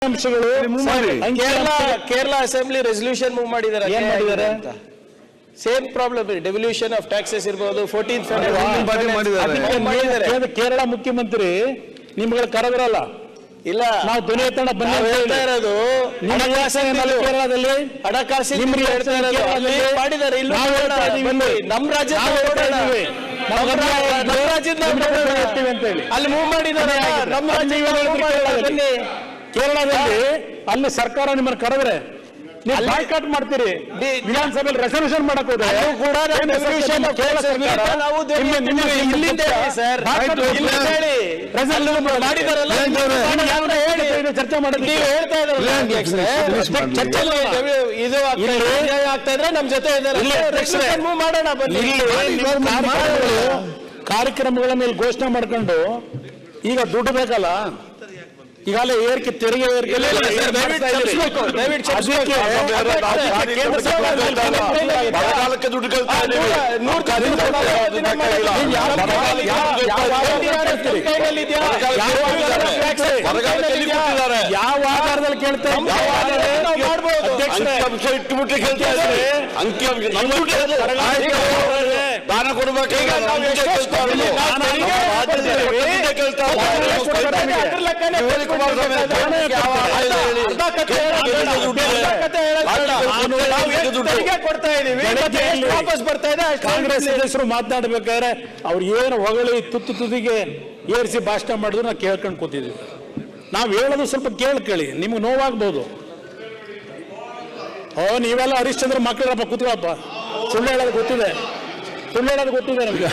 ಅಂಶಗಳು Kerala assembly resolution move ಮಾಡಿದ್ದಾರೆ. ಏನ್ ಮಾಡಿದ್ದಾರೆ? Same problem devolution of taxes ಇರಬಹುದು. 14th ಕೇರಳ ಮುಖ್ಯಮಂತ್ರಿ ನಿಮ್ಗಳ ಕರೆದ್ರಲ್ಲ, ಇಲ್ಲ ನಾವು ಧ್ವನಿ ಎತ್ತೋಣ ಬನ್ನಿ ಹೇಳ್ತಾ ಇರೋದು. ಕೇರಳದಲ್ಲಿ ಹಣಕಾಸು ಮಾಡಿದ್ದಾರೆ. ನಮ್ಮ ರಾಜ್ಯದ ಅಲ್ಲಿ ಮೂವ್ ಮಾಡಿದ್ದಾರೆ. ನಮ್ಮ ರಾಜ್ಯ ಕೇರಳದಲ್ಲಿ ಅಲ್ಲಿ ಸರ್ಕಾರ ನಿಮ್ಮನ್ನು ಕರೆದ್ರೆ ನೀವು ಬಾಯ್ಕಾಟ್ ಮಾಡ್ತೀರಿ. ವಿಧಾನಸಭೆಯಲ್ಲಿ ರೆಸಲ್ಯೂಷನ್ ಮಾಡಕ್ ಹೋದ್ರೆ ಕೂಡ ಚರ್ಚೆ ಮಾಡಿದ್ವಿ. ಇದು ಆಗ್ತಾ ಇದ್ರೆ ನಮ್ ಜೊತೆ ಮಾಡೋಣ ಬನ್ನಿ. ಕಾರ್ಯಕ್ರಮಗಳ ಮೇಲೆ ಘೋಷಣೆ ಮಾಡ್ಕೊಂಡು ಈಗ ದುಡ್ಡು ಬೇಕಲ್ಲ, ಈಗಾಗಲೇ ಏರಿಕೆ ತೆರಿಗೆ ಬರಗಾಲಕ್ಕೆ ದುಡ್ಡು ಯಾವ ಆಧಾರದಲ್ಲಿ ಕೇಳ್ತಾ ಅಂಕಿಅಂಶ ಇಟ್ಟುಬಿಟ್ಟು ಕೇಳ್ತಾ ಇದ್ದಾರೆ. ಅಂಕಿಅಂಶ ದಾನ ಕೊಡ್ಬೇಕು. ಕಾಂಗ್ರೆಸ್ ಸದಸ್ಯರು ಮಾತನಾಡಬೇಕಾದ್ರೆ ಅವ್ರು ಏನು ಹೊಗಳಿ ತುದಿಗೆ ಏರಿಸಿ ಭಾಷಣ ಮಾಡಿದ್ರು ನಾವು ಕೇಳ್ಕೊಂಡು ಕೂತಿದ್ವಿ. ನಾವು ಹೇಳೋದು ಸ್ವಲ್ಪ ಕೇಳಿ ನಿಮ್ಗೆ ನೋವಾಗ್ಬೋದು. ನೀವೆಲ್ಲ ಹರಿಶ್ಚಂದ್ರ ಮಕ್ಕಳಪ್ಪ ಕೂತ್ಕೊಳಪ್ಪ, ಸುಳ್ಳು ಹೇಳೋದು ಗೊತ್ತಿದೆ ನಮ್ಗೆ.